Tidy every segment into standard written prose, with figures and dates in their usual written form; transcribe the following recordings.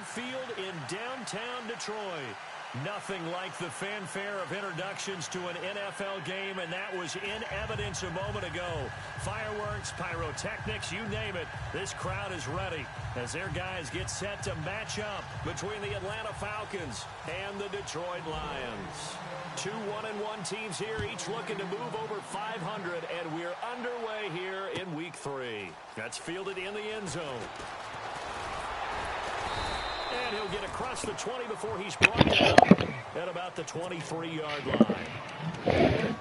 Field in downtown Detroit. Nothing like the fanfare of introductions to an NFL game, and that was in evidence a moment ago. Fireworks, pyrotechnics, you name it. This crowd is ready as their guys get set to match up between the Atlanta Falcons and the Detroit Lions. Two 1-1 teams here, each looking to move over 500, and we're underway here in Week 3. That's fielded in the end zone. And he'll get across the 20 before he's brought down at about the 23-yard line.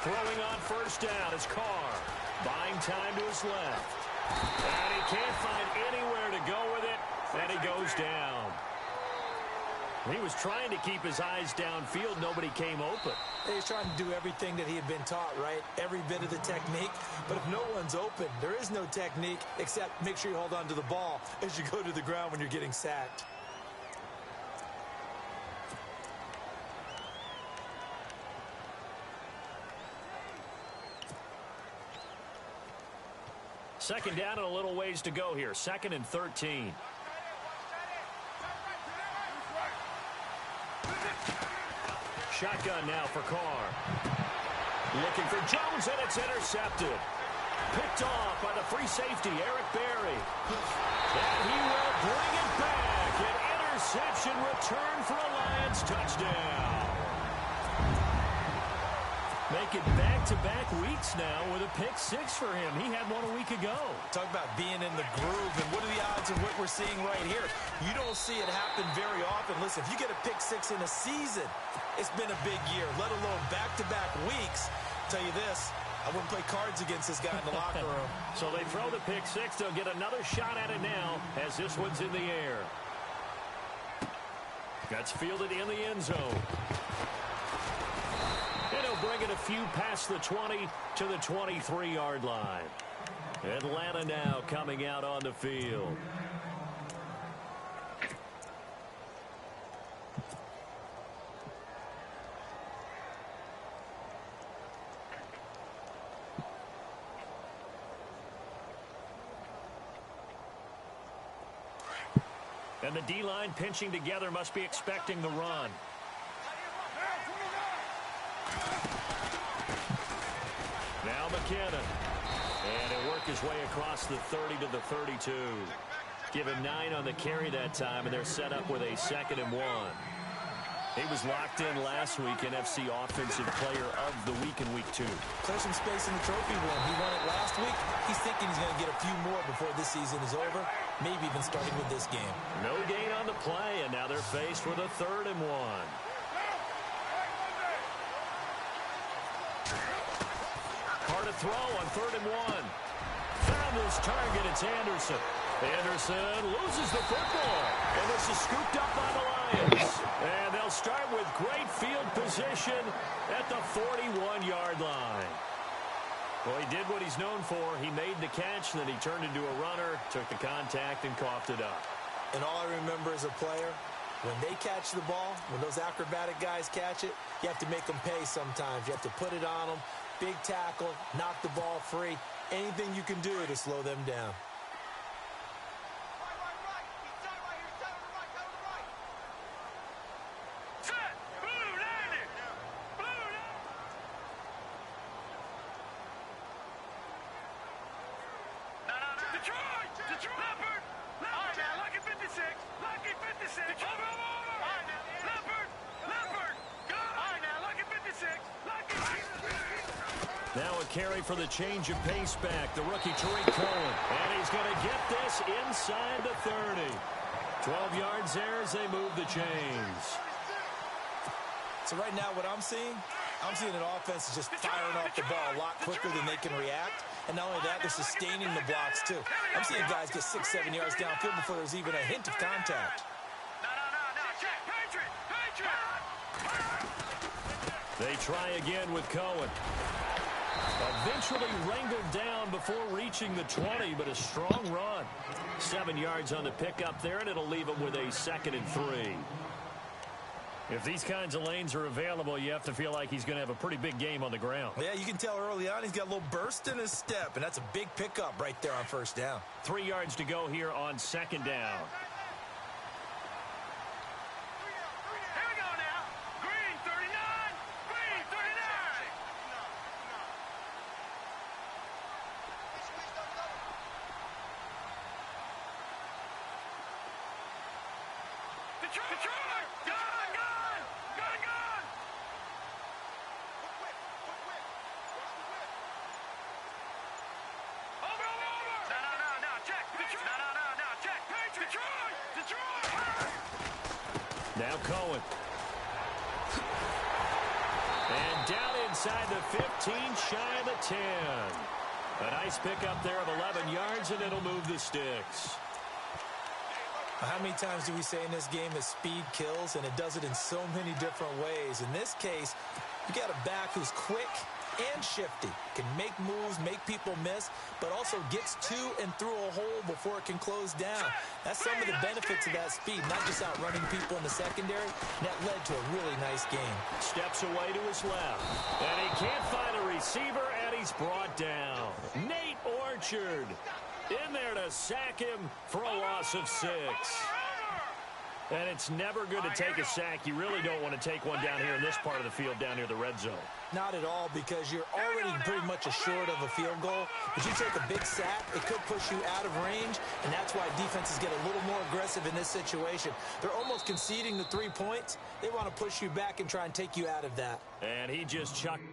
Throwing on first down is Carr. Buying time to his left. And he can't find anywhere to go with it. And he goes down. He was trying to keep his eyes downfield. Nobody came open. He was trying to do everything that he had been taught, right? Every bit of the technique. But if no one's open, there is no technique except make sure you hold on to the ball as you go to the ground when you're getting sacked. Second down and a little ways to go here. 2nd and 13. Shotgun now for Carr. Looking for Jones, and it's intercepted. Picked off by the free safety, Eric Berry. And he will bring it back. An interception return for a Lions touchdown. Making back-to-back weeks now with a pick 6 for him. He had one a week ago. Talk about being in the groove, and what are the odds of what we're seeing right here? You don't see it happen very often. Listen, if you get a pick 6 in a season, it's been a big year, let alone back-to-back weeks. I'll tell you this, I wouldn't play cards against this guy in the locker room. So they throw the pick 6. They'll get another shot at it now as this one's in the air. That's fielded in the end zone. And he'll bring it a few past the 20 to the 23-yard line. Atlanta now coming out on the field. And the D-line pinching together must be expecting the run. Now McKinnon. And he'll work his way across the 30 to the 32. Give him 9 on the carry that time, and they're set up with a 2nd and 1. He was locked in last week, NFC Offensive Player of the Week in Week 2. Clear some space in the trophy room. He won it last week. He's thinking he's going to get a few more before this season is over, maybe even starting with this game. No gain on the play, and now they're faced with a 3rd and 1. To throw on 3rd and 1. Found his target. It's Anderson. Anderson loses the football. And this is scooped up by the Lions. And they'll start with great field position at the 41-yard line. Well, he did what he's known for. He made the catch, then he turned into a runner, took the contact, and coughed it up. And all I remember as a player, when they catch the ball, when those acrobatic guys catch it, you have to make them pay sometimes. You have to put it on them. Big tackle, knock the ball free. Anything you can do to slow them down. Now a carry for the change of pace back, the rookie Tariq Cohen. And he's going to get this inside the 30. 12 yards there as they move the chains. So right now what I'm seeing an offense is just firing off the ball a lot quicker than they can react. And not only that, they're sustaining the blocks too. I'm seeing guys get 6-7 yards downfield before there's even a hint of contact. They try again with Cohen. Eventually wrangled down before reaching the 20, but a strong run. 7 yards on the pickup there, and it'll leave him with a 2nd and 3. If these kinds of lanes are available, you have to feel like he's going to have a pretty big game on the ground. Yeah, you can tell early on he's got a little burst in his step, and that's a big pickup right there on 1st down. 3 yards to go here on 2nd down. Now Cohen. And down inside the 15, shy of the 10. A nice pickup there of 11 yards, and it'll move the sticks. How many times do we say in this game that speed kills, and it does it in so many different ways? In this case, you got a back who's quick and shifty, can make moves, make people miss, but also gets to and through a hole before it can close down. That's some of the benefits of that speed, not just outrunning people in the secondary. That led to a really nice game. Steps away to his left, and he can't find a receiver, and he's brought down. Nate Orchard in there to sack him for a loss of 6. And it's never good to take a sack. You really don't want to take one down here in this part of the field, down near the red zone. Not at all, because you're already pretty much assured of a field goal. If you take a big sack, it could push you out of range, and that's why defenses get a little more aggressive in this situation. They're almost conceding the 3 points. They want to push you back and try and take you out of that. And he just chucked.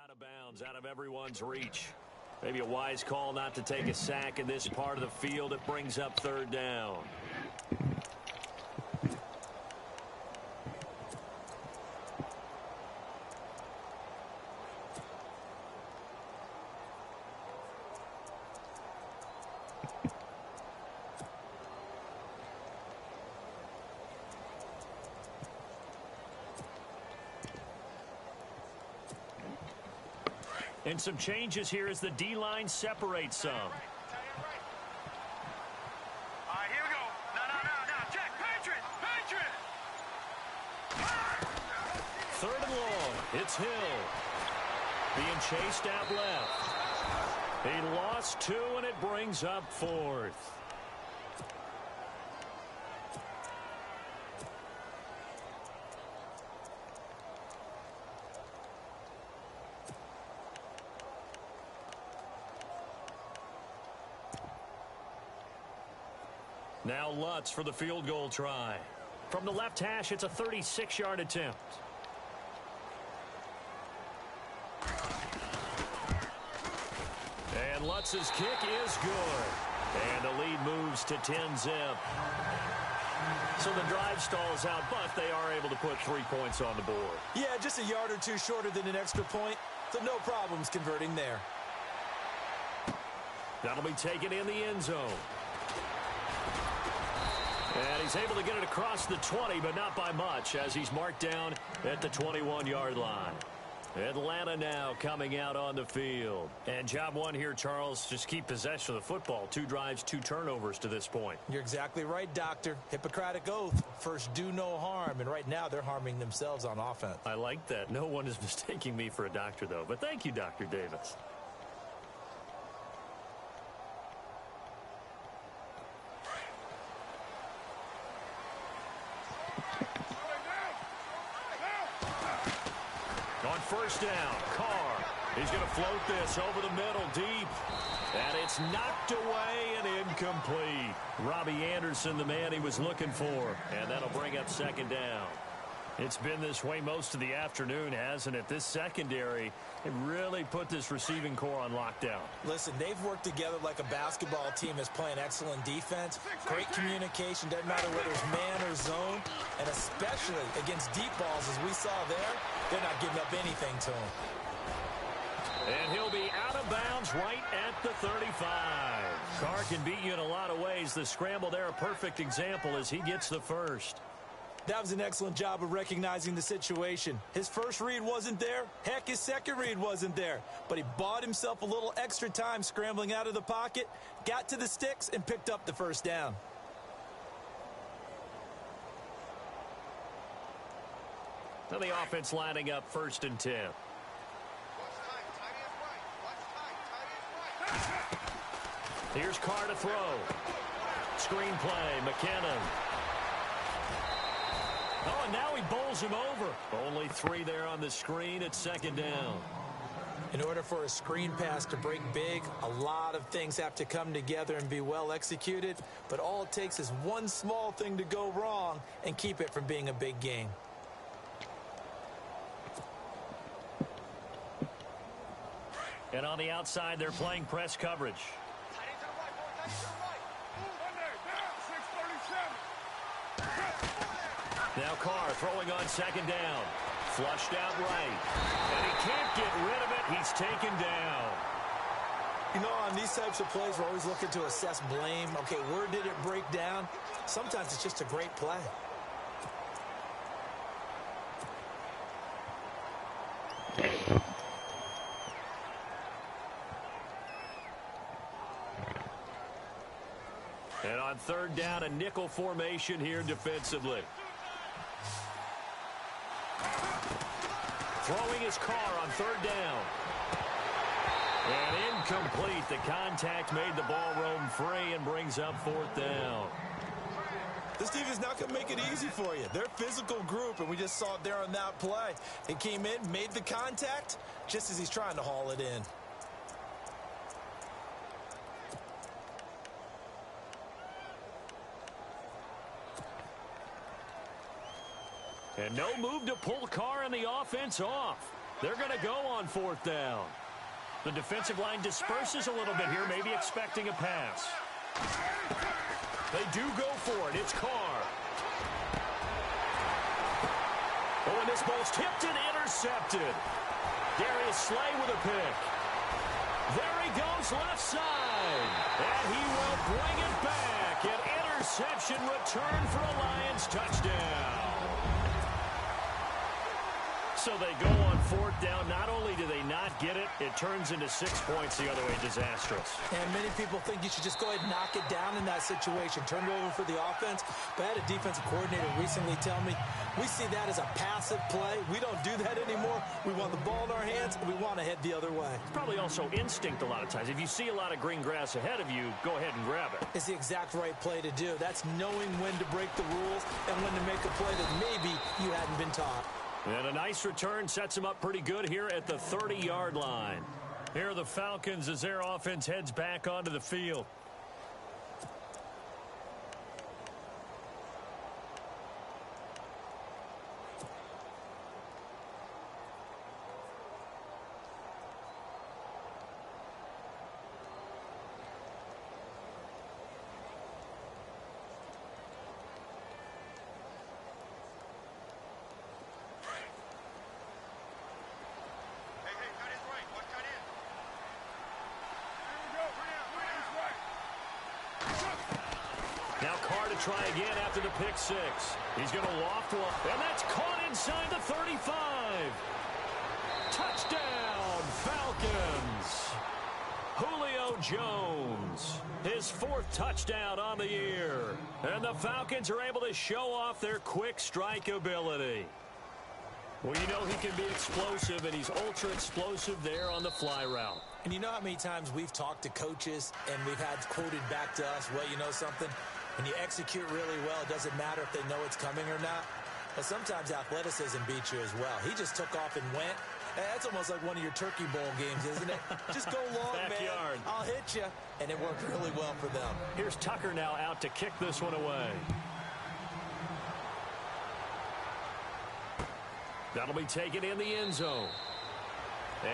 Out of bounds, out of everyone's reach. Maybe a wise call not to take a sack in this part of the field. It brings up 3rd down. And some changes here as the D-line separates some. All right, here we go. No. Check. Patriot. 3rd and long. It's Hill. Being chased out left. He lost 2, and it brings up 4th. Now Lutz for the field goal try. From the left hash, it's a 36-yard attempt. And Lutz's kick is good. And the lead moves to 10-zip. So the drive stalls out, but they are able to put 3 points on the board. Yeah, just a yard or two shorter than an extra point, so no problems converting there. That'll be taken in the end zone. And he's able to get it across the 20, but not by much, as he's marked down at the 21-yard line. Atlanta now coming out on the field. And job one here, Charles, just keep possession of the football. 2 drives, 2 turnovers to this point. You're exactly right, Doctor. Hippocratic oath. First, do no harm. And right now, they're harming themselves on offense. I like that. No one is mistaking me for a doctor, though. But thank you, Dr. Davis. first down. Carr. He's going to float this over the middle deep. And it's knocked away and incomplete. Robbie Anderson, the man he was looking for. And that'll bring up second down. It's been this way most of the afternoon, hasn't it? This secondary, it really put this receiving core on lockdown. Listen, they've worked together like a basketball team that's playing excellent defense. Great communication, doesn't matter whether it's man or zone. And especially against deep balls, as we saw there, they're not giving up anything to him. And he'll be out of bounds right at the 35. Carr can beat you in a lot of ways. The scramble there, a perfect example as he gets the first. That was an excellent job of recognizing the situation. His first read wasn't there. Heck, his second read wasn't there. But he bought himself a little extra time scrambling out of the pocket, got to the sticks, and picked up the first down. So the offense lining up 1st and 10. Here's Carr to throw. Screen play, McKinnon. Oh, and now he bowls him over. Only 3 there on the screen at second down. In order for a screen pass to break big, a lot of things have to come together and be well executed. But all it takes is one small thing to go wrong and keep it from being a big game. And on the outside, they're playing press coverage. Now Carr throwing on second down. Flushed out right. And he can't get rid of it. He's taken down. You know, on these types of plays, we're always looking to assess blame. Okay, where did it break down? Sometimes it's just a great play. And on third down, a nickel formation here defensively. Throwing his Carr on third down. And incomplete. The contact made the ball roam free and brings up 4th down. This team is not going to make it easy for you. They're a physical group, and we just saw it there on that play. It came in, made the contact, just as he's trying to haul it in. And no move to pull Carr and the offense off. They're going to go on 4th down. The defensive line disperses a little bit here, maybe expecting a pass. They do go for it. It's Carr. Oh, and this ball's tipped and intercepted. Darius Slay with a pick. There he goes left side. And he will bring it back. An interception return for a Lions touchdown. So they go on 4th down. Not only do they not get it, it turns into 6 points the other way. Disastrous. And many people think you should just go ahead and knock it down in that situation. Turn it over for the offense. But I had a defensive coordinator recently tell me, we see that as a passive play. We don't do that anymore. We want the ball in our hands, and we want to head the other way. It's probably also instinct a lot of times. If you see a lot of green grass ahead of you, go ahead and grab it. It's the exact right play to do. That's knowing when to break the rules and when to make a play that maybe you hadn't been taught. And a nice return sets them up pretty good here at the 30-yard line. Here are the Falcons as their offense heads back onto the field. Now Carr to try again after the pick six. He's going to loft one, and that's caught inside the 35. Touchdown, Falcons. Julio Jones, his 4th touchdown on the year. And the Falcons are able to show off their quick strike ability. Well, you know he can be explosive, and he's ultra-explosive there on the fly route. And you know how many times we've talked to coaches and we've had quoted back to us, well, you know something? When you execute really well, it doesn't matter if they know it's coming or not. But sometimes athleticism beats you as well. He just took off and went, That's almost like one of your Turkey Bowl games, isn't it? Just go long, Backyard. man. I'll hit you. And it worked really well for them. Here's Tucker now out to kick this one away. That'll be taken in the end zone.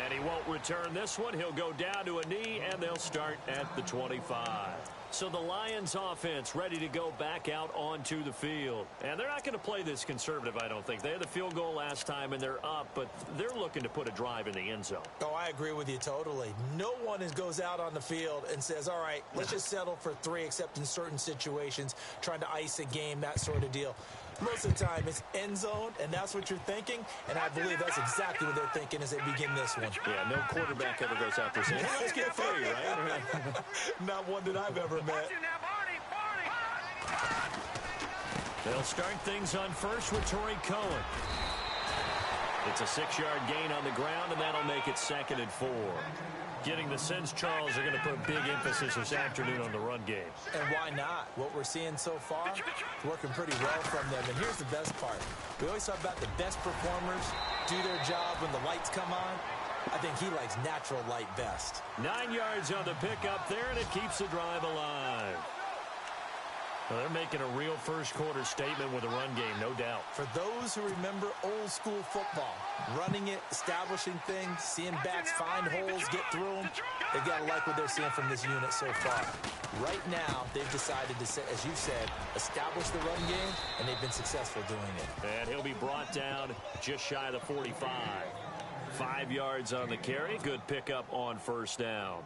And he won't return this one. He'll go down to a knee, and they'll start at the 25. So the Lions offense ready to go back out onto the field. And they're not going to play this conservative, I don't think. They had the field goal last time, and they're up, but they're looking to put a drive in the end zone. Oh, I agree with you totally. No one goes out on the field and says, all right, let's just settle for 3, except in certain situations, trying to ice a game, that sort of deal. Most of the time, it's end zone, and that's what you're thinking, and I believe that's exactly what they're thinking as they begin this one. Yeah, no quarterback ever goes out there saying, hey, let's get 3, right? Not one that I've ever met. They'll start things on first with Torrey Cohen. It's a 6-yard gain on the ground, and that'll make it 2nd and 4. Getting the sense, Charles, are going to put big emphasis this afternoon on the run game. And why not? What we're seeing so far is working pretty well from them. And here's the best part. We always talk about the best performers do their job when the lights come on. I think he likes natural light best. 9 yards on the pickup there, and it keeps the drive alive. Well, they're making a real first-quarter statement with a run game, no doubt. For those who remember old-school football, running it, establishing things, seeing backs find holes, get through them, they've got to like what they're seeing from this unit so far. Right now, they've decided to, as you said, establish the run game, and they've been successful doing it. And he'll be brought down just shy of the 45. 5 yards on the carry. Good pickup on first down.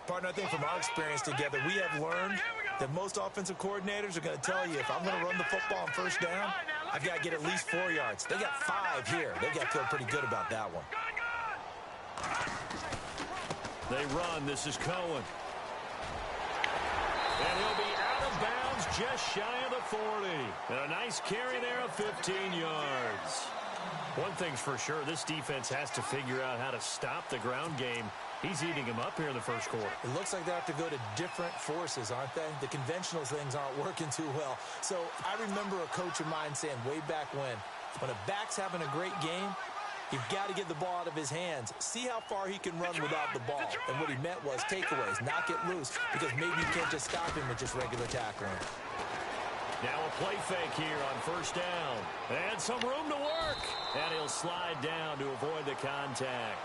Partner, I think from our experience together, we have learned that most offensive coordinators are going to tell you, if I'm going to run the football on first down, I've got to get at least 4 yards. They got 5 here. They've got to feel pretty good about that one. They run. This is Cohen. And he'll be out of bounds just shy of the 40. And a nice carry there of 15 yards. One thing's for sure, this defense has to figure out how to stop the ground game. He's eating him up here in the first quarter. It looks like they have to go to different forces, aren't they? The conventional things aren't working too well. So I remember a coach of mine saying way back when a back's having a great game, you've got to get the ball out of his hands. See how far he can run without the ball. And what he meant was takeaways, knock it loose, because maybe you can't just stop him with just regular tackling. Now a play fake here on first down. And some room to work. And he'll slide down to avoid the contact.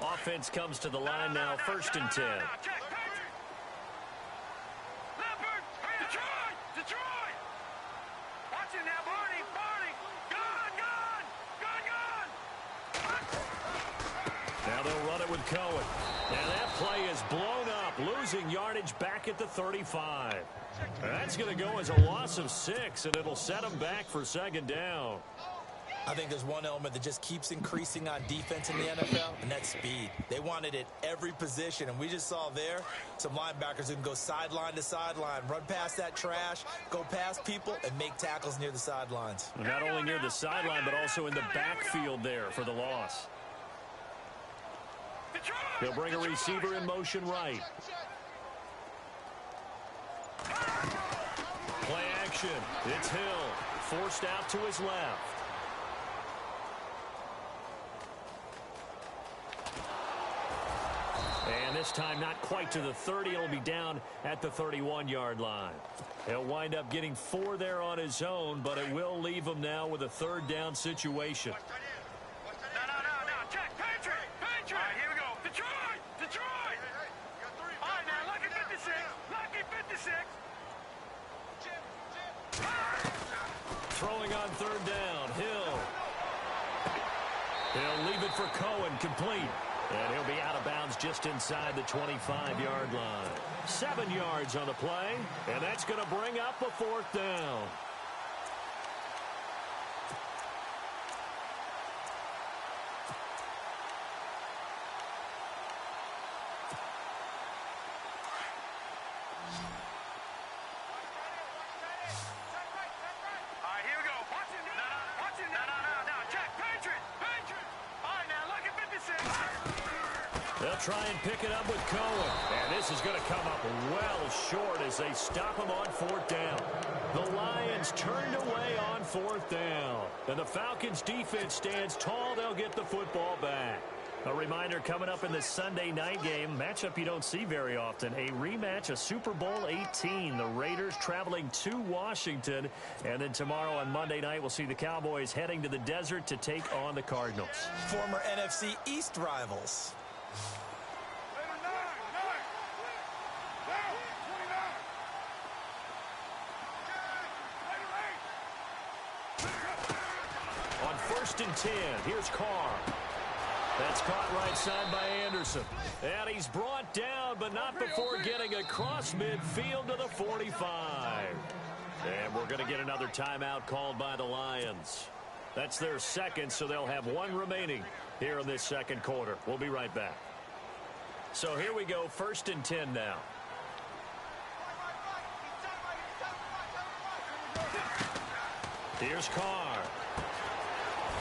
Offense comes to the line now, 1st and 10. Detroit! Watch it now, Barney! Gone! Now they'll run it with Cohen. And that play is blown up, losing yardage back at the 35. And that's going to go as a loss of 6, and it'll set them back for 2nd down. I think there's one element that just keeps increasing on defense in the NFL, and that's speed. They want it at every position, and we just saw there some linebackers who can go sideline to sideline, run past that trash, go past people, and make tackles near the sidelines. Not only near the sideline, but also in the backfield there for the loss. He'll bring a receiver in motion right. Play action. It's Hill. Forced out to his left. And this time not quite to the 30. It'll be down at the 31-yard line. He'll wind up getting 4 there on his own, but it will leave him now with a 3rd down situation. No. Check. Patriot! All right, here we go. Detroit! All right, now, lucky 56. Lucky 56. Throwing on 3rd down. Hill. He'll leave it for Cohen, complete. And he'll be out of bounds just inside the 25-yard line. 7 yards on the play, and that's going to bring up a 4th down. All right, here we go. Watch it now. Check. Patriot! All right, now, lucky 56. They'll try and pick it up with Cohen. And this is going to come up well short as they stop him on 4th down. The Lions turned away on 4th down. And the Falcons defense stands tall. They'll get the football back. A reminder coming up in this Sunday night game, matchup you don't see very often, a rematch of Super Bowl 18. The Raiders traveling to Washington. And then tomorrow on Monday night, we'll see the Cowboys heading to the desert to take on the Cardinals. Former NFC East rivals. On 1st and 10, here's Carr. That's caught right side by Anderson. And he's brought down, but not before getting across midfield to the 45. And we're going to get another timeout called by the Lions. That's their second, so they'll have one remaining here in this second quarter. We'll be right back. So here we go, 1st and 10 now. Here's Carr.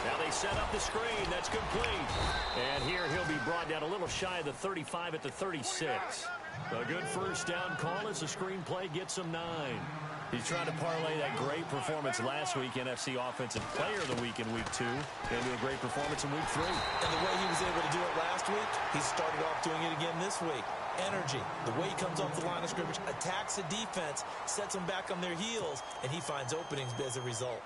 Now they set up the screen. That's complete. And here he'll be brought down a little shy of the 35 at the 36. A good first down call as the screen play gets him 9. He's trying to parlay that great performance last week, NFC Offensive Player of the Week in Week 2, into a great performance in Week 3. And the way he was able to do it last week, he started off doing it again this week. Energy, the way he comes off the line of scrimmage, attacks the defense, sets them back on their heels, and he finds openings as a result.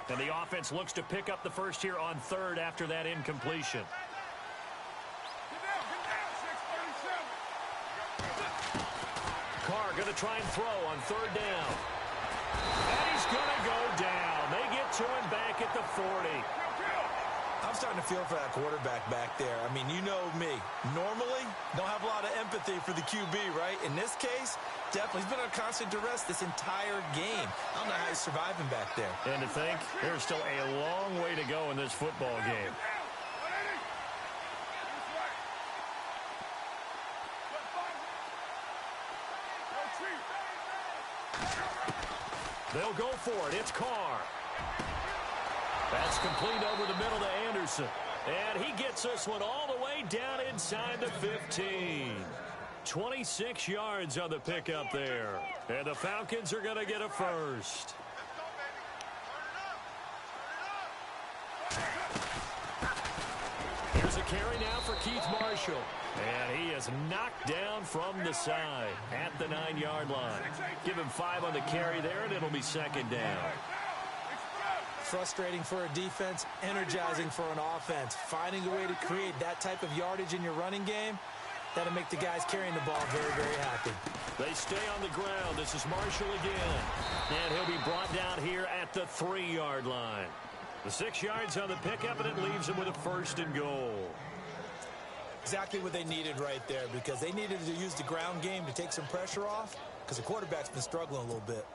And the offense looks to pick up the first here on 3rd after that incompletion. Carr going to try and throw on 3rd down. And he's going to go down. They get to him back at the 40. I'm starting to feel for that quarterback back there. I mean, you know me. Normally, don't have a lot of empathy for the QB, right? In this case, definitely. He's been on constant duress this entire game. I don't know how he's surviving back there. And to think, there's still a long way to go in this football game. They'll go for it. It's Carr. That's complete over the middle to Anderson. And he gets this one all the way down inside the 15. 26 yards on the pickup there. And the Falcons are going to get a first. Here's a carry now for Keith Marshall. And he is knocked down from the side at the 9-yard line. Give him 5 on the carry there, and it'll be 2nd down. Frustrating for a defense, energizing for an offense. Finding a way to create that type of yardage in your running game, that'll make the guys carrying the ball very, very happy. They stay on the ground. This is Marshall again. And he'll be brought down here at the 3-yard line. The 6 yards on the pickup, and it leaves him with a 1st and goal. Exactly what they needed right there, because they needed to use the ground game to take some pressure off, because the quarterback's been struggling a little bit.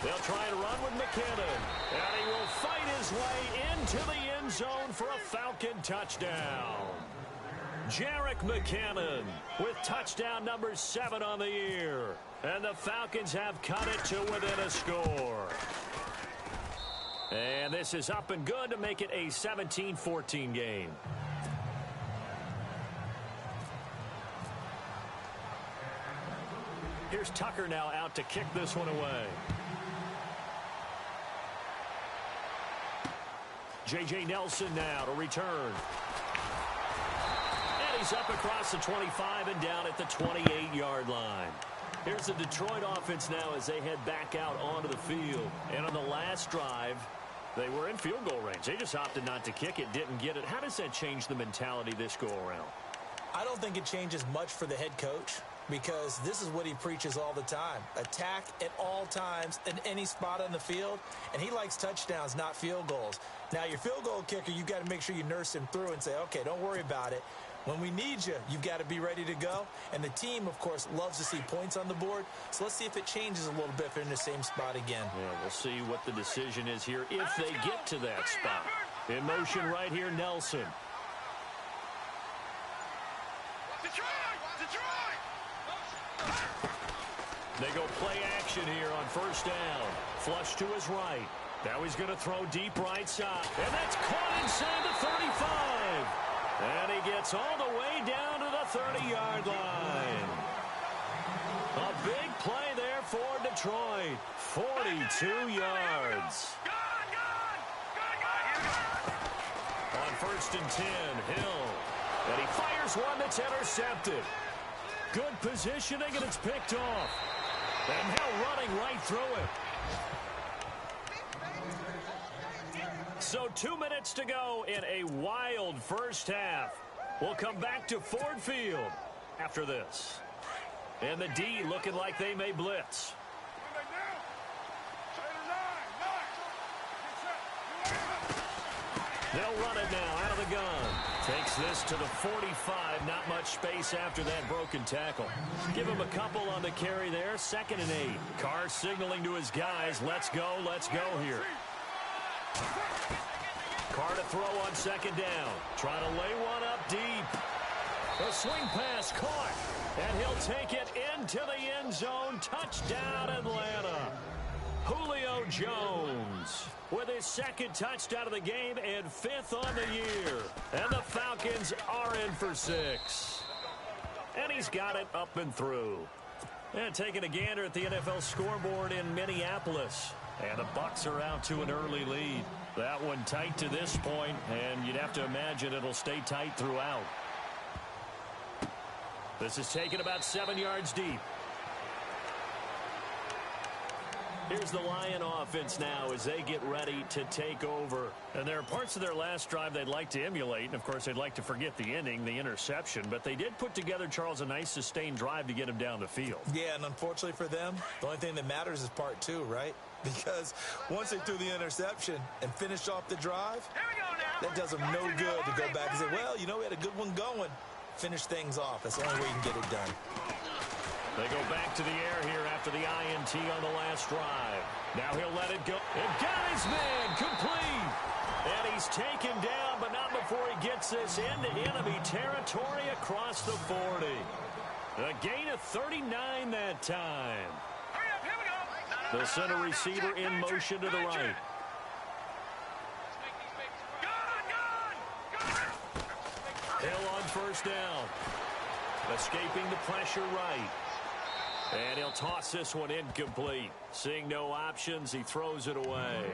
They'll try to run with McKinnon. And he will fight his way into the end zone for a Falcon touchdown. Jerick McKinnon with touchdown number 7 on the year. And the Falcons have cut it to within a score. And this is up and good to make it a 17-14 game. Here's Tucker now out to kick this one away. J.J. Nelson now to return. And he's up across the 25 and down at the 28-yard line. Here's the Detroit offense now as they head back out onto the field. And on the last drive, they were in field goal range. They just opted not to kick it, didn't get it. How does that change the mentality this go-around? I don't think it changes much for the head coach, because this is what he preaches all the time. Attack at all times in any spot on the field, and he likes touchdowns, not field goals. Now, your field goal kicker, you've got to make sure you nurse him through and say, okay, don't worry about it. When we need you, you've got to be ready to go. And the team, of course, loves to see points on the board. So let's see if it changes a little bit if they're in the same spot again. Yeah, we'll see what the decision is here if they get to that spot. In motion right here, Nelson. They go play action here on first down. Flush to his right. Now he's going to throw deep right side. And that's caught inside the 35. And he gets all the way down to the 30-yard line. A big play there for Detroit. 42 yards. On first and 10, Hill. And he fires one that's intercepted. Good positioning, and it's picked off. And Hill running right through it. So 2 minutes to go in a wild first half. We'll come back to Ford Field after this. And the D looking like they may blitz. They'll run it now out of the gun. Takes this to the 45. Not much space after that broken tackle. Give him a couple on the carry there. 2nd and 8. Carr signaling to his guys, let's go here. Carr to throw on 2nd down. Trying to lay one up deep. The swing pass caught. And he'll take it into the end zone. Touchdown, Atlanta. Julio Jones with his 2nd touchdown of the game and 5th on the year. And the Falcons are in for 6. And he's got it up and through. And taking a gander at the NFL scoreboard in Minneapolis. And the Bucs are out to an early lead. That one tight to this point, and you'd have to imagine it'll stay tight throughout. This is taken about 7 yards deep. Here's the Lion offense now as they get ready to take over. And there are parts of their last drive they'd like to emulate. And, of course, they'd like to forget the ending, the interception. But they did put together, Charles, a nice sustained drive to get him down the field. Yeah, and unfortunately for them, the only thing that matters is part 2, right? Because once they threw the interception and finished off the drive, that does them no good to go back and say, well, you know, we had a good one going. Finish things off. That's the only way you can get it done. They go back to the air here after the INT on the last drive. Now he'll let it go. And got his man complete. And he's taken down, but not before he gets this into enemy territory across the 40. A gain of 39 that time. The center receiver in motion to the right. Hill on first down. Escaping the pressure right. And he'll toss this one incomplete. Seeing no options, he throws it away.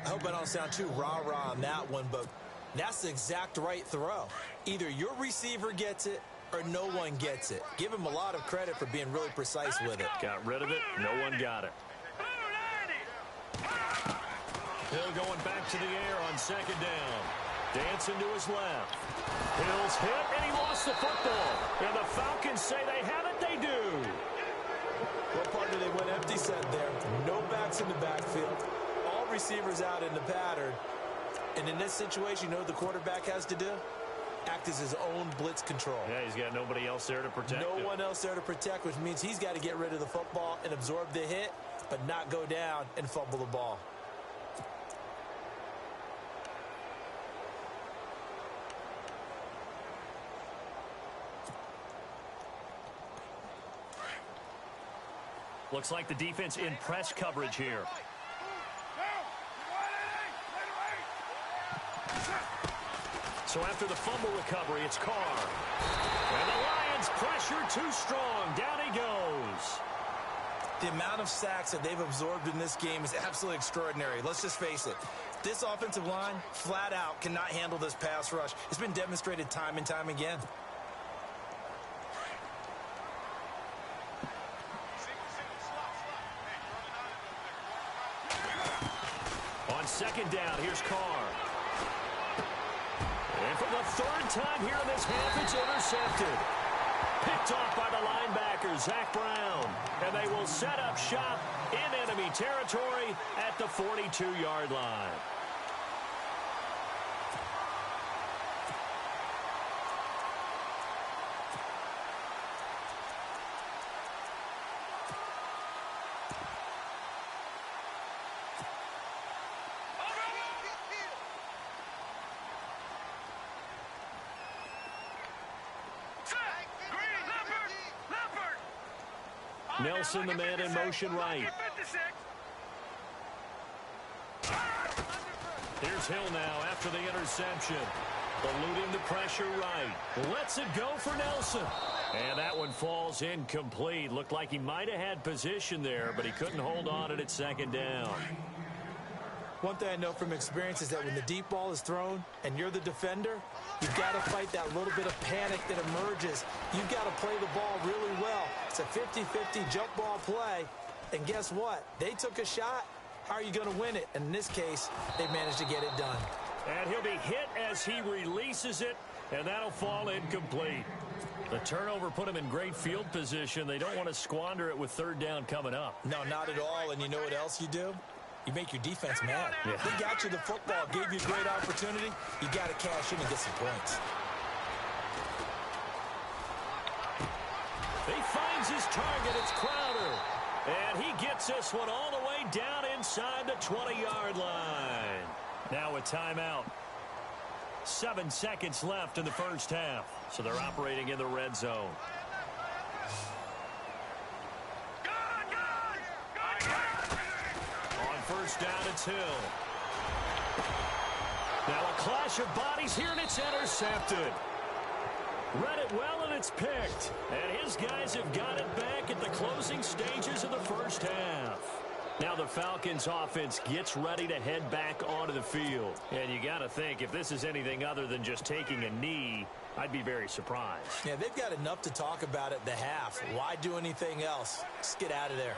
I hope I don't sound too rah-rah on that one, but that's the exact right throw. Either your receiver gets it or no one gets it. Give him a lot of credit for being really precise with it. Got rid of it. No one got it. Hill going back to the air on 2nd down. Dancing to his left. Hill's hit, and he lost the football. And the Falcons say they have it. They do. What partner they went empty set there. No backs in the backfield. All receivers out in the pattern. And in this situation, you know what the quarterback has to do? Act as his own blitz control. Yeah, he's got nobody else there to protect him. No one else there to protect, which means he's got to get rid of the football and absorb the hit, but not go down and fumble the ball. Looks like the defense in press coverage here. So after the fumble recovery, it's Carr. And the Lions pressure too strong. Down he goes. The amount of sacks that they've absorbed in this game is absolutely extraordinary. Let's just face it. This offensive line, flat out, cannot handle this pass rush. It's been demonstrated time and time again. On 2nd down, here's Carr. And for the 3rd time here in this half, it's intercepted. Picked off by the linebacker, Zach Brown. And they will set up shop in enemy territory at the 42-yard line. Nelson, the man in motion right. Here's Hill now after the interception. Eluding the pressure right. Lets it go for Nelson. And that one falls incomplete. Looked like he might have had position there, but he couldn't hold on at second down. One thing I know from experience is that when the deep ball is thrown and you're the defender, you've got to fight that little bit of panic that emerges. You've got to play the ball really well. It's a 50-50 jump ball play. And guess what? They took a shot. How are you going to win it? And in this case, they managed to get it done. And he'll be hit as he releases it, and that'll fall incomplete. The turnover put him in great field position. They don't want to squander it with third down coming up. No, not at all. And you know what else you do? You make your defense mad. Yeah. They got you the football, gave you a great opportunity. You got to cash in and get some points. He finds his target. It's Crowder. And he gets this one all the way down inside the 20-yard line. Now a timeout. 7 seconds left in the first half. So they're operating in the red zone. On first down, it's Hill. Now a clash of bodies here, and it's intercepted. Read it well, and it's picked. And his guys have got it back at the closing stages of the first half. Now the Falcons offense gets ready to head back onto the field. And you got to think, if this is anything other than just taking a knee, I'd be very surprised. Yeah, they've got enough to talk about at the half. Why do anything else? Just get out of there.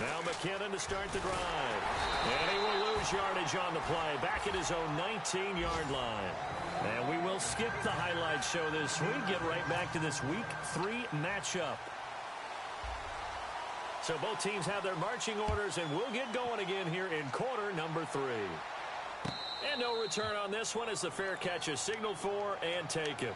Now McKinnon to start the drive. And he will lose yardage on the play. Back at his own 19-yard line. And we will skip the highlight show this week. Get right back to this Week 3 matchup. So both teams have their marching orders, and we'll get going again here in quarter number 3. And no return on this one as the fair catch is signaled for and taken.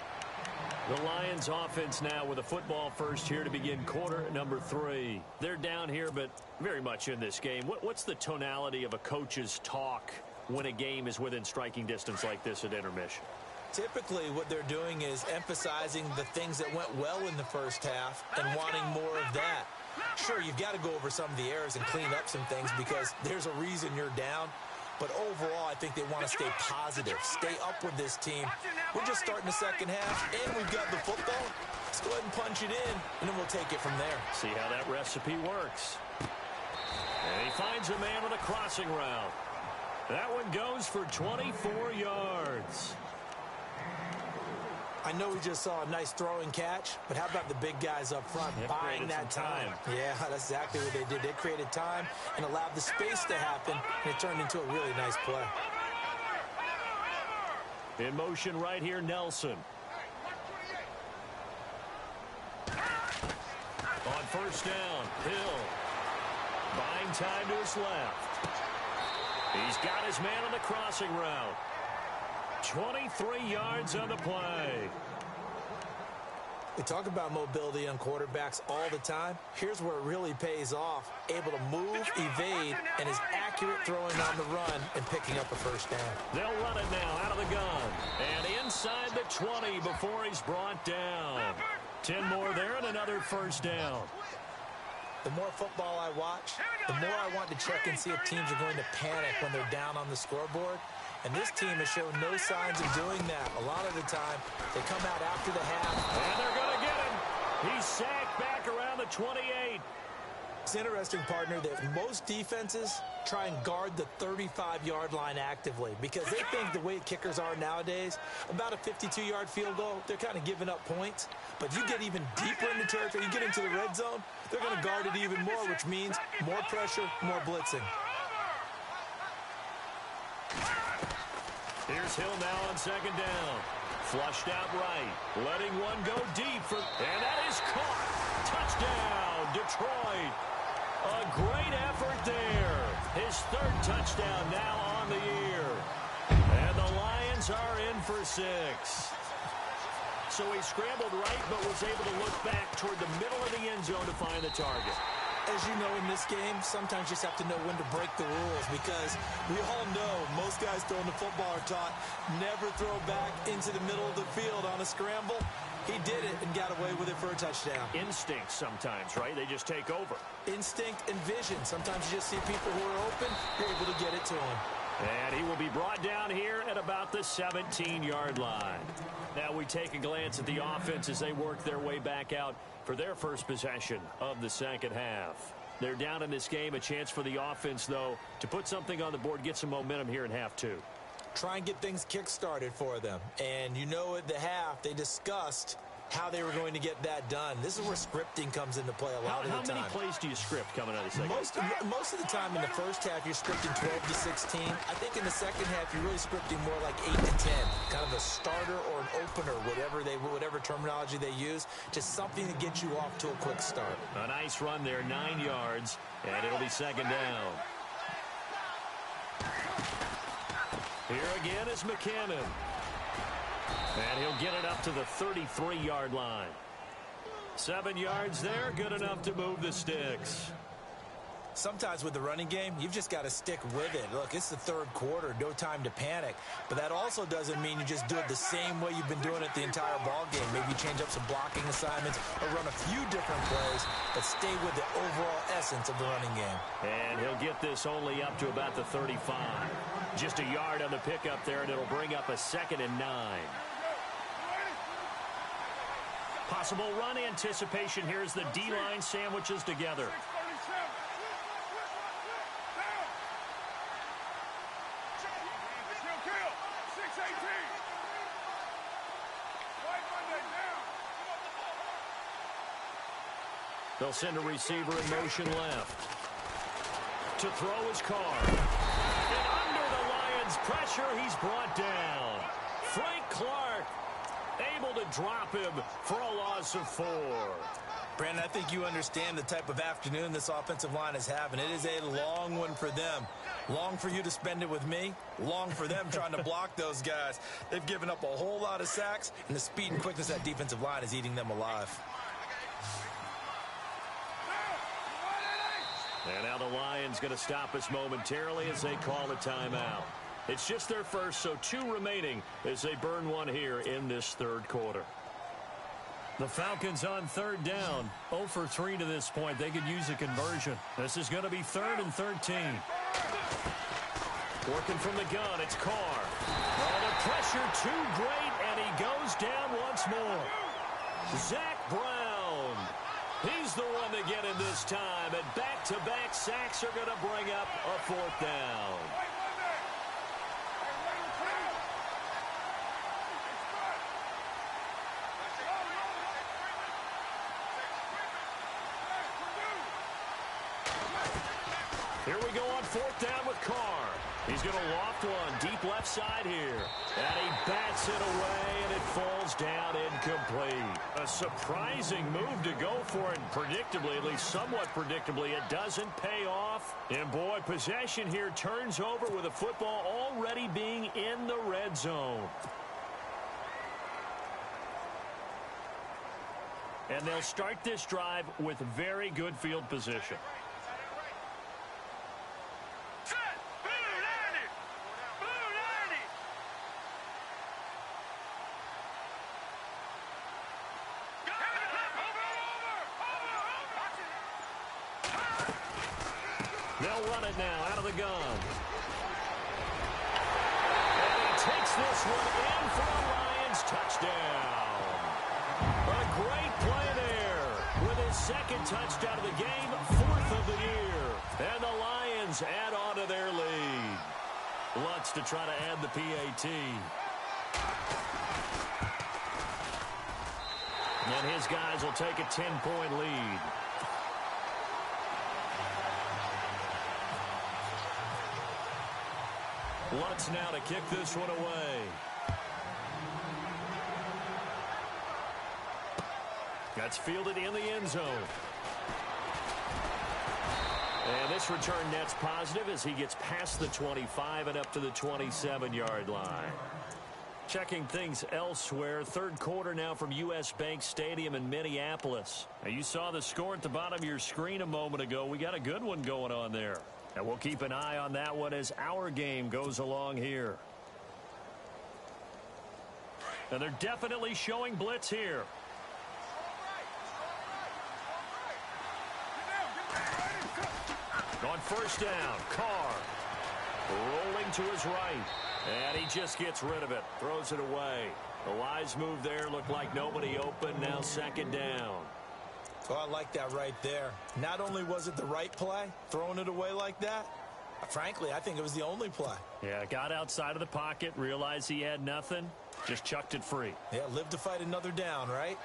The Lions offense now with a football first here to begin quarter number 3. They're down here, but very much in this game. What's the tonality of a coach's talk when a game is within striking distance like this at intermission? Typically, what they're doing is emphasizing the things that went well in the first half and wanting more of that. Sure, you've got to go over some of the errors and clean up some things because there's a reason you're down. But overall, I think they want to stay positive, stay up with this team. We're just starting the second half, and we've got the football. Let's go ahead and punch it in, and then we'll take it from there. See how that recipe works. And he finds a man with a crossing route. That one goes for 24 yards. I know we just saw a nice throwing catch, but how about the big guys up front buying that time? Yeah, that's exactly what they did. They created time and allowed the space to happen, and it turned into a really nice play. In motion right here, Nelson. On first down, Hill. Buying time to his left. He's got his man on the crossing route. 23 yards on the play. We talk about mobility on quarterbacks all the time. Here's where it really pays off. Able to move, evade, and is accurate throwing on the run and picking up a first down. They'll run it now out of the gun. And inside the 20 before he's brought down. 10 more there and another first down. The more football I watch, the more I want to check and see if teams are going to panic when they're down on the scoreboard. And this team has shown no signs of doing that. A lot of the time, they come out after the half. And they're going to get him. He's sacked back around the 28. It's interesting, partner, that most defenses try and guard the 35-yard line actively because they think the way kickers are nowadays, about a 52-yard field goal, they're kind of giving up points. But you get even deeper in the territory, you get into the red zone, they're going to guard it even more, which means more pressure, more blitzing. Here's Hill now on second down. Flushed out right. Letting one go deep. And that is caught. Touchdown, Detroit. A great effort there. His third touchdown now on the year. And the Lions are in for 6. So he scrambled right, but was able to look back toward the middle of the end zone to find the target. As you know, in this game, sometimes you just have to know when to break the rules, because we all know most guys throwing the football are taught never throw back into the middle of the field on a scramble. He did it and got away with it for a touchdown. Instinct sometimes, right? They just take over. Instinct and vision. Sometimes you just see people who are open, you're able to get it to them. And he will be brought down here at about the 17-yard line. Now we take a glance at the offense as they work their way back out for their first possession of the second half. They're down in this game. A chance for the offense, though, to put something on the board, get some momentum here in half two. Try and get things kick-started for them. And you know at the half, they discussed how they were going to get that done. This is where scripting comes into play a lot of the time. How many plays do you script coming out of the second? Most of the time in the first half, you're scripting 12 to 16. I think in the second half, you're really scripting more like 8 to 10. Kind of a starter or an opener, whatever terminology they use, just something to get you off to a quick start. A nice run there, 9 yards, and it'll be second down. Here again is McKinnon. And he'll get it up to the 33-yard line. 7 yards there, good enough to move the sticks. Sometimes with the running game, you've just got to stick with it. Look, it's the third quarter, no time to panic. But that also doesn't mean you just do it the same way you've been doing it the entire ball game. Maybe change up some blocking assignments or run a few different plays, but stay with the overall essence of the running game. And he'll get this only up to about the 35. Just a yard on the pickup there, and it'll bring up a 2nd and 9. Possible run anticipation. Here's the D-line sandwiches together. They'll send a receiver in motion left. To throw his Carr. And under the Lions' pressure, he's brought down. Frank Clark able to drop him for a loss of 4. Brandon, I think you understand the type of afternoon this offensive line is having. It is a long one for them. Long for you to spend it with me. Long for them trying to block those guys. They've given up a whole lot of sacks, and the speed and quickness of that defensive line is eating them alive. And now the Lions going to stop us momentarily as they call a timeout. It's just their first, so 2 remaining as they burn one here in this third quarter. The Falcons on third down. 0 for 3 to this point. They could use a conversion. This is going to be 3rd and 13. Working from the gun, it's Carr. Oh, the pressure too great, and he goes down once more. Zach Brown. He's the one to get him this time, and back-to-back sacks are going to bring up a 4th down. Here we go on 4th down with Carr. He's going to loft one deep left side here. And he bats it away, and it falls down incomplete. A surprising move to go for it, and predictably, at least somewhat predictably, it doesn't pay off. And boy, possession here turns over with the football already being in the red zone. And they'll start this drive with very good field position. They'll run it now out of the gun. And he takes this one in for a Lions touchdown. A great play there with his 2nd touchdown of the game, 4th of the year. And the Lions add on to their lead. Lutz to try to add the PAT. And his guys will take a 10-point lead. Lutz now to kick this one away. That's fielded in the end zone. And this return net's positive as he gets past the 25 and up to the 27-yard line. Checking things elsewhere. Third quarter now from U.S. Bank Stadium in Minneapolis. Now, you saw the score at the bottom of your screen a moment ago. We got a good one going on there. And we'll keep an eye on that one as our game goes along here. And they're definitely showing blitz here. On first down, Carr rolling to his right. And he just gets rid of it. Throws it away. The wise move there. Looked like nobody open. Now second down. Oh, I like that right there. Not only was it the right play, throwing it away like that, frankly, I think it was the only play. Yeah, got outside of the pocket, realized he had nothing, just chucked it free. Yeah, live to fight another down, right?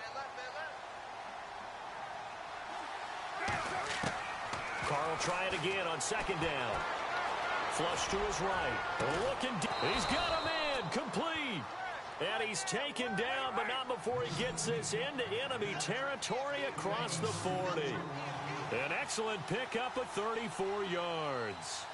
Carr will try it again on second down. Flush to his right. Looking deep. He's got a man. Complete. And he's taken down, but not before he gets this into enemy territory across the 40. An excellent pickup of 34 yards.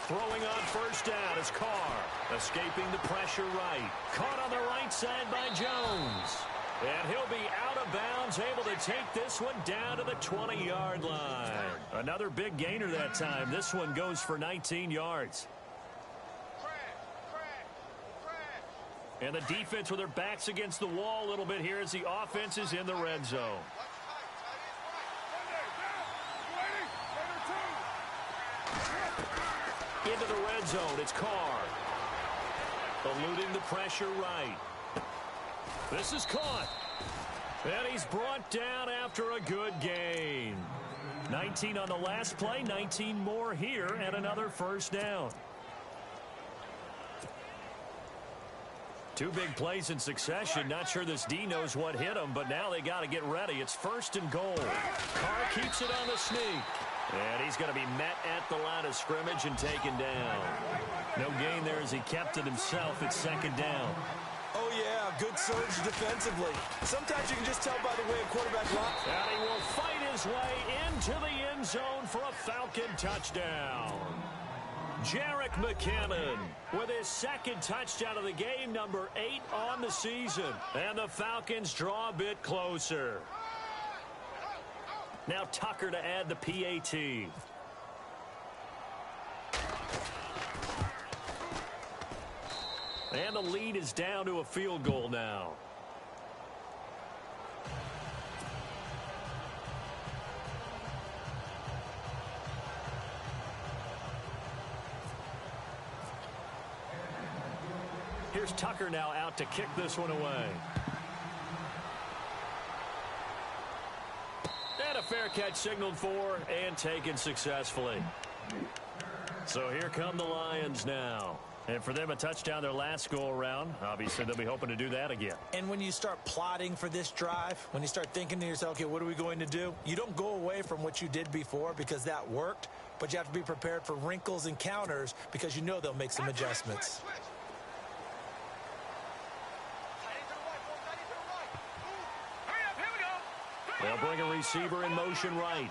Throwing on first down is Carr. Escaping the pressure right. Caught on the right side by Jones. And he'll be out of bounds, able to take this one down to the 20-yard line. Another big gainer that time. This one goes for 19 yards. And the defense with their backs against the wall a little bit here as the offense is in the red zone. Into the red zone, it's Carr. Eluding the pressure right. This is caught. And he's brought down after a good gain. 19 on the last play, 19 more here, and another first down. Two big plays in succession. Not sure this D knows what hit him, but now they got to get ready. It's first and goal. Carr keeps it on the sneak. And he's going to be met at the line of scrimmage and taken down. No gain there as he kept it himself. It's second down. Oh, yeah, good surge defensively. Sometimes you can just tell by the way a quarterback locks. And he will fight his way into the end zone for a Falcon touchdown. Jerick McKinnon with his second touchdown of the game, number 8 on the season. And the Falcons draw a bit closer. Now Tucker to add the PAT. And the lead is down to a field goal now. Here's Tucker now out to kick this one away. And a fair catch signaled for and taken successfully. So here come the Lions now. And for them, a touchdown their last go-around. Obviously, they'll be hoping to do that again. And when you start plotting for this drive, when you start thinking to yourself, okay, what are we going to do? You don't go away from what you did before because that worked, but you have to be prepared for wrinkles and counters because you know they'll make some adjustments. They'll bring a receiver in motion right.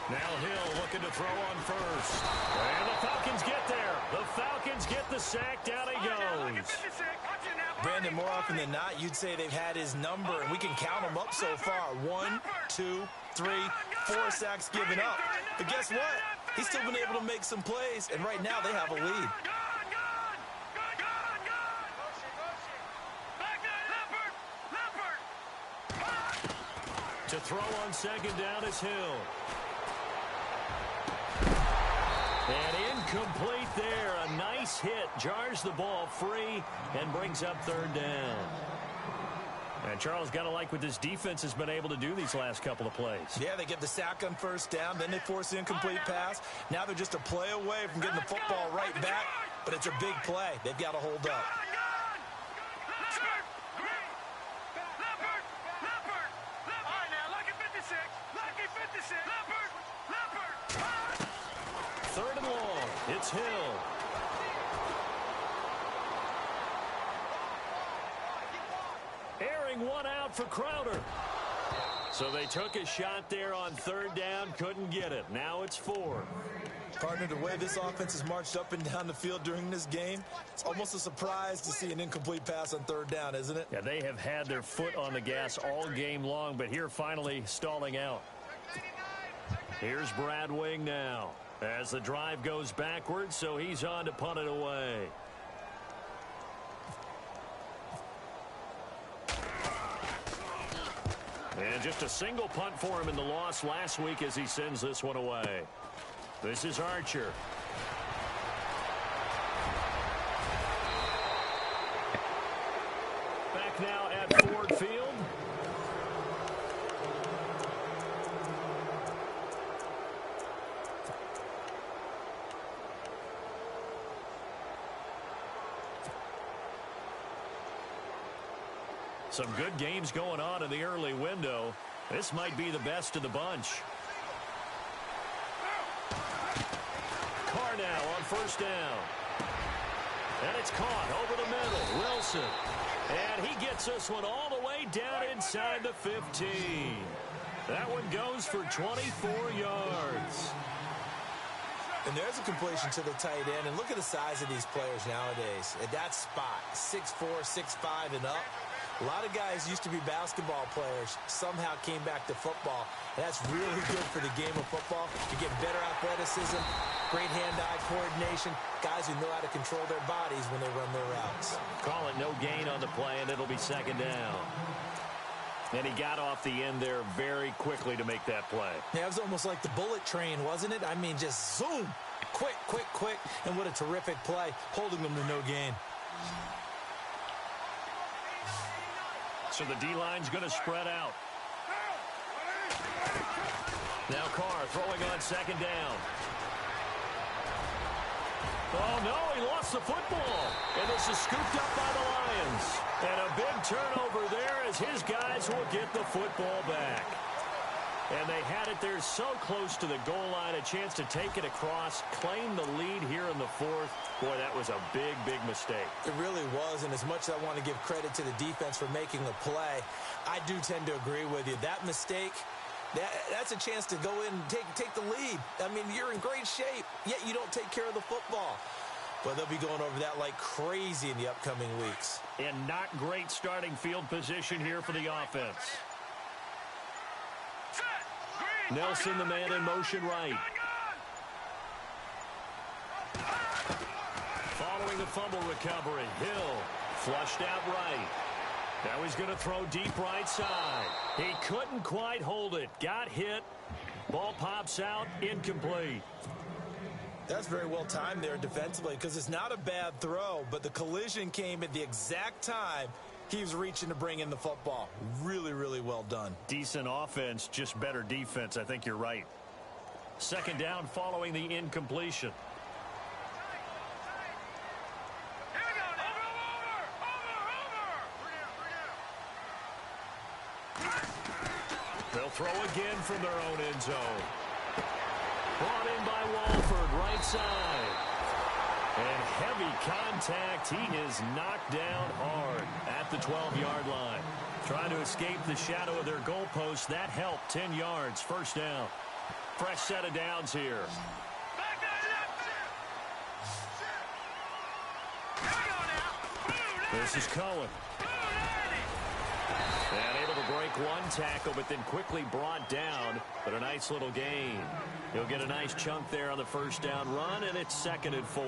Now Hill looking to throw on first. And the Falcons get there. The Falcons get the sack. Down he goes. Brandon, more often than not, you'd say they've had his number, and we can count them up so far. 1, 2, 3, 4 sacks given up. But guess what? He's still been able to make some plays, and right now they have a lead. To throw on second down is Hill. And incomplete there. A nice hit. Jars the ball free and brings up third down. And Charles, got to like what this defense has been able to do these last couple of plays. Yeah, they get the sack on first down. Then they force the incomplete pass. Now they're just a play away from getting the football right back. But it's a big play. They've got to hold up. Third and long. It's Hill. Airing bring one out for Crowder. So they took a shot there on third down, couldn't get it. Now it's 4. Partner, the way this offense has marched up and down the field during this game, it's almost a surprise to see an incomplete pass on third down, isn't it? Yeah, they have had their foot on the gas all game long, but here finally stalling out. Here's Brad Wing now as the drive goes backwards, so he's on to punt it away. And just a single punt for him in the loss last week as he sends this one away. This is Archer. Back now at Ford Field. Some good games going on in the early window. This might be the best of the bunch. Carr now on first down. And it's caught over the middle. Wilson. And he gets this one all the way down inside the 15. That one goes for 24 yards. And there's a completion to the tight end. And look at the size of these players nowadays. At that spot, 6'4", 6'5", and up. A lot of guys used to be basketball players, somehow came back to football. And that's really good for the game of football. You get better athleticism, great hand-eye coordination, guys who know how to control their bodies when they run their routes. Call it no gain on the play, and it'll be second down. And he got off the end there very quickly to make that play. Yeah, it was almost like the bullet train, wasn't it? I mean, just zoom, quick, quick, quick. And what a terrific play, holding them to no gain. So the D-line's going to spread out. Now Carr throwing on second down. Oh, no, he lost the football. And this is scooped up by the Lions. And a big turnover there as his guys will get the football back. And they had it there so close to the goal line, a chance to take it across, claim the lead here in the fourth. Boy, that was a big, big mistake. It really was, and as much as I want to give credit to the defense for making the play, I do tend to agree with you. That mistake, that's a chance to go in and take the lead. I mean, you're in great shape, yet you don't take care of the football. But they'll be going over that like crazy in the upcoming weeks. And not great starting field position here for the offense. Nelson, the man in motion right. Following the fumble recovery, Hill flushed out right. Now he's going to throw deep right side. He couldn't quite hold it. Got hit. Ball pops out, incomplete. That's very well timed there defensively because it's not a bad throw, but the collision came at the exact time he was reaching to bring in the football. Really, really well done. Decent offense, just better defense. I think you're right. Second down following the incompletion. They'll throw again from their own end zone. Brought in by Walford, right side. And heavy contact. He is knocked down hard at the 12-yard line. Trying to escape the shadow of their goalpost. That helped. 10 yards, first down. Fresh set of downs here. This is Cohen. And able to break one tackle, but then quickly brought down. But a nice little gain. He'll get a nice chunk there on the first down run, and it's 2nd and 4.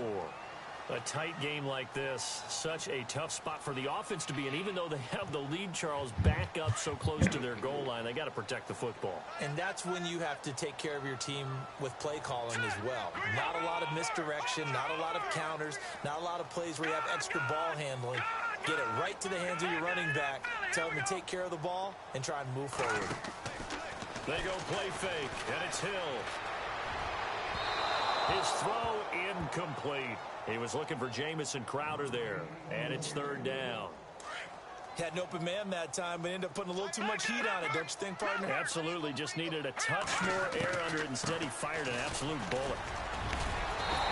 A tight game like this, such a tough spot for the offense to be in. Even though they have the lead, Charles, back up so close to their goal line, they got to protect the football. And that's when you have to take care of your team with play calling as well. Not a lot of misdirection, not a lot of counters, not a lot of plays where you have extra ball handling. Get it right to the hands of your running back. Tell them to take care of the ball and try and move forward. They go play fake, and it's Hill. His throw incomplete. He was looking for Jamison Crowder there, and it's 3rd down. Had an open man that time, but ended up putting a little too much heat on it, don't you think, partner? Absolutely, just needed a touch more air under it. Instead, he fired an absolute bullet.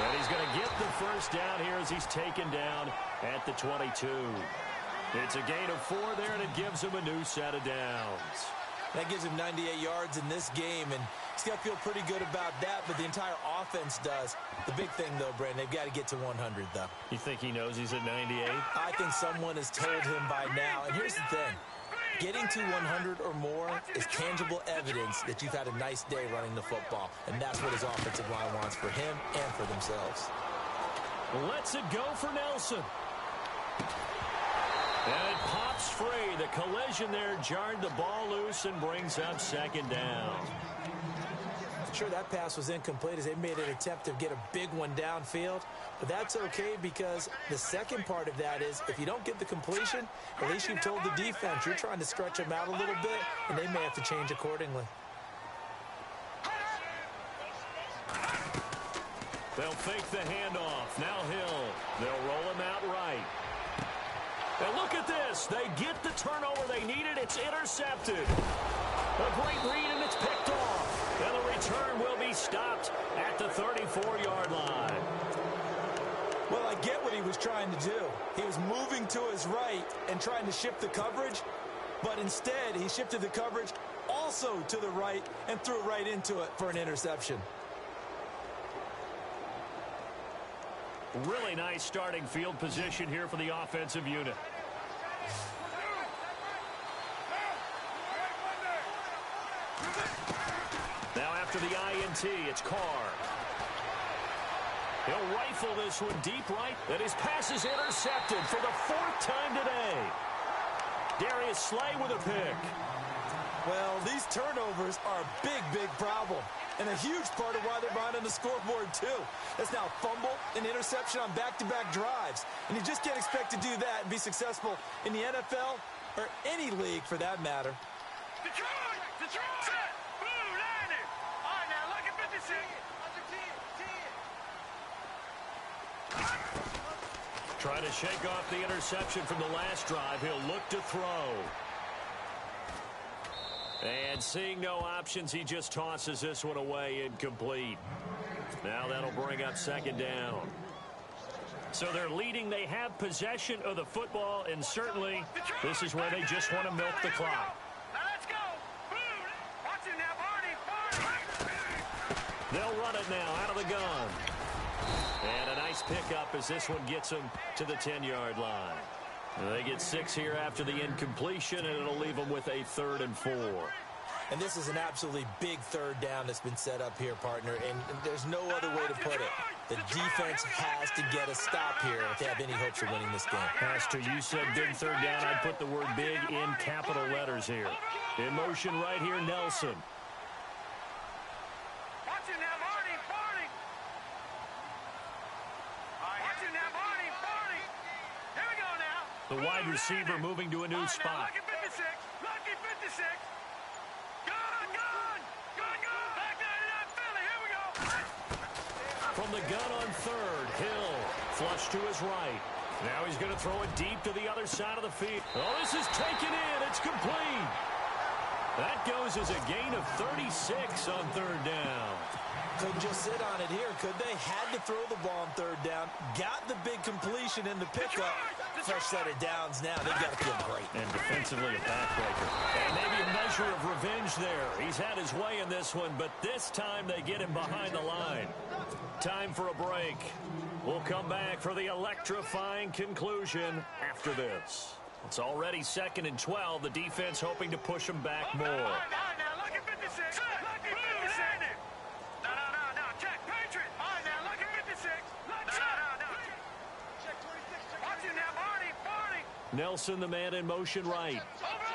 And he's going to get the first down here as he's taken down at the 22. It's a gain of 4 there, and it gives him a new set of downs. That gives him 98 yards in this game, and he's got to feel pretty good about that, but the entire offense does. The big thing, though, Brandon, they've got to get to 100, though. You think he knows he's at 98? I think someone has told him by now, and here's the thing. Getting to 100 or more is tangible evidence that you've had a nice day running the football, and that's what his offensive line wants for him and for themselves. Lets it go for Nelson. And it pops free. The collision there jarred the ball loose and brings up second down. Sure, that pass was incomplete as they made an attempt to get a big one downfield. But that's okay because the second part of that is if you don't get the completion, at least you've told the defense you're trying to stretch them out a little bit, and they may have to change accordingly. They'll fake the handoff. Now Hill. They'll roll him out right. And look at this. They get the turnover they needed. It's intercepted. A great read, and it's picked off. And the return will be stopped at the 34-yard line. Well, I get what he was trying to do. He was moving to his right and trying to shift the coverage, but instead he shifted the coverage also to the right and threw it right into it for an interception. Really nice starting field position here for the offensive unit. Now after the INT, it's Carr. He'll rifle this one deep right. And his pass is intercepted for the 4th time today. Darius Slay with a pick. Well, these turnovers are a big, big problem. And a huge part of why they're behind on the scoreboard, too. That's now a fumble and interception on back-to-back drives. And you just can't expect to do that and be successful in the NFL or any league for that matter. Detroit! Detroit! Set! Boom! Landed! All right, now look at 56. Trying to shake off the interception from the last drive. He'll look to throw. And seeing no options, he just tosses this one away, incomplete. Now that'll bring up second down. So they're leading. They have possession of the football, and certainly this is where they just want to milk the clock. Now let's go! Boom! Watch it now, Barney! They'll run it now out of the gun. And a nice pickup as this one gets them to the 10-yard line. They get 6 here after the incompletion, and it'll leave them with a 3rd and 4. And this is an absolutely big third down that's been set up here, partner, and there's no other way to put it. The defense has to get a stop here if they have any hopes of winning this game. Pastor, you said big third down. I'd put the word big in capital letters here. In motion right here, Nelson. Watch it now, Barney! Barney! Watch it now, Barney! Barney! Here we go now! The wide receiver moving to a new spot. Lucky 56! Lucky 56! Gun! Gun! Gun! Gun! Back down to that Philly! Here we go! From the gun on 3rd, Hill flush to his right. Now he's going to throw it deep to the other side of the field. Oh, this is taken in. It's complete. That goes as a gain of 36 on 3rd down. Couldn't just sit on it here, could they? Had to throw the ball on 3rd down. Got the big completion in the pickup. Fresh set of downs now. They've got to feel great. And defensively a backbreaker. And maybe a measure of revenge there. He's had his way in this one, but this time they get him behind the line. Time for a break. We'll come back for the electrifying conclusion after this. It's already 2nd and 12. The defense hoping to push them back more. Now, lucky 56! Lucky 56! No. Check, Patriot! All right, now, lucky 56! No. Check 26. Watch it now, Barney! Barney! Nelson, the man in motion right. Over!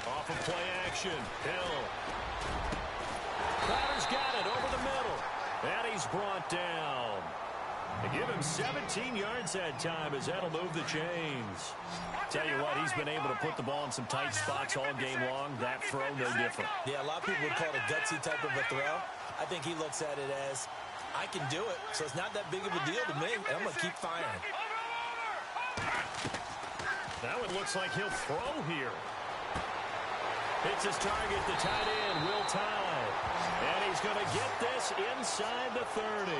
Off of play action. Hill. Crowder's got it over the middle. And he's brought down. They give him 17 yards that time as that'll move the chains. Tell you what, he's been able to put the ball in some tight spots all game long. That throw, no different. Yeah, a lot of people would call it a gutsy type of a throw. I think he looks at it as, I can do it, so it's not that big of a deal to me, and I'm going to keep firing. That one looks like he'll throw here. Hits his target, the tight end, Will Tye. And he's going to get this inside the 30.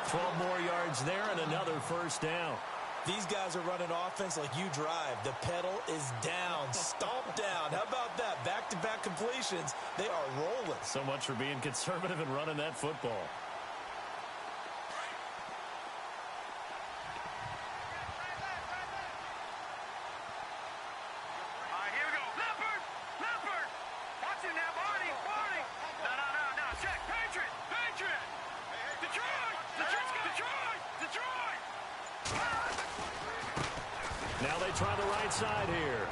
12 more yards there and another 1st down. These guys are running offense like you drive. The pedal is down, stomp down. How about that? Back-to-back completions. They are rolling. So much for being conservative and running that football. Now they try the right side here.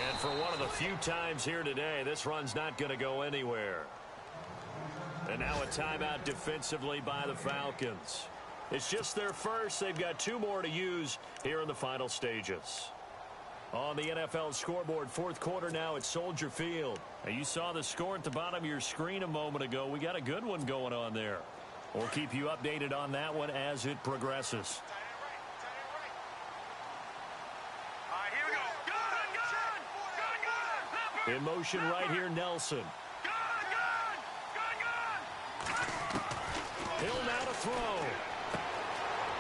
And for one of the few times here today, this run's not going to go anywhere. And now a timeout defensively by the Falcons. It's just their first. They've got 2 more to use here in the final stages. On the NFL scoreboard, fourth quarter now at Soldier Field. Now you saw the score at the bottom of your screen a moment ago. We got a good one going on there. We'll keep you updated on that one as it progresses. In motion right here, Nelson. Hill now to throw.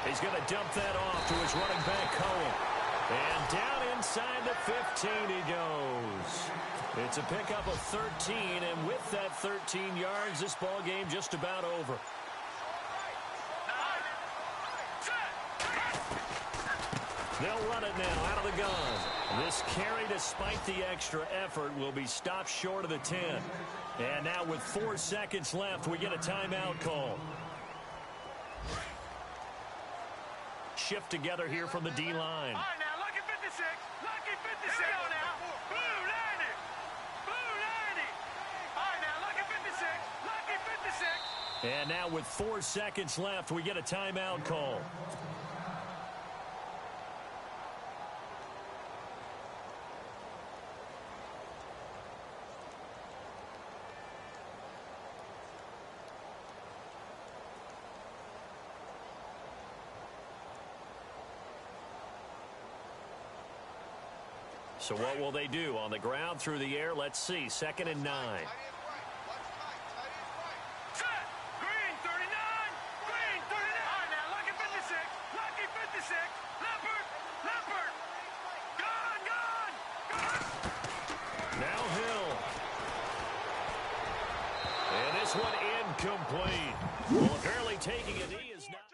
He's going to dump that off to his running back, Cohen. And down inside the 15 he goes. It's a pickup of 13, and with that 13 yards, this ball game just about over. They'll run it now out of the gun. This carry, despite the extra effort, will be stopped short of the 10. And now with 4 seconds left, we get a timeout call. Shift together here from the D-line. All right, now, lucky 56. Lucky 56. Here we go now. Blue 90. Blue 90. All right, now, lucky 56. Lucky 56. And now with 4 seconds left, we get a timeout call. So what will they do? On the ground, through the air, let's see. 2nd and 9. Set. Green 39. Green 39. All right, now, lucky 56. Lucky 56. Leopard. Leopard. Gone, gone. Gone. Now Hill. And this one incomplete. Well, apparently taking a knee is not...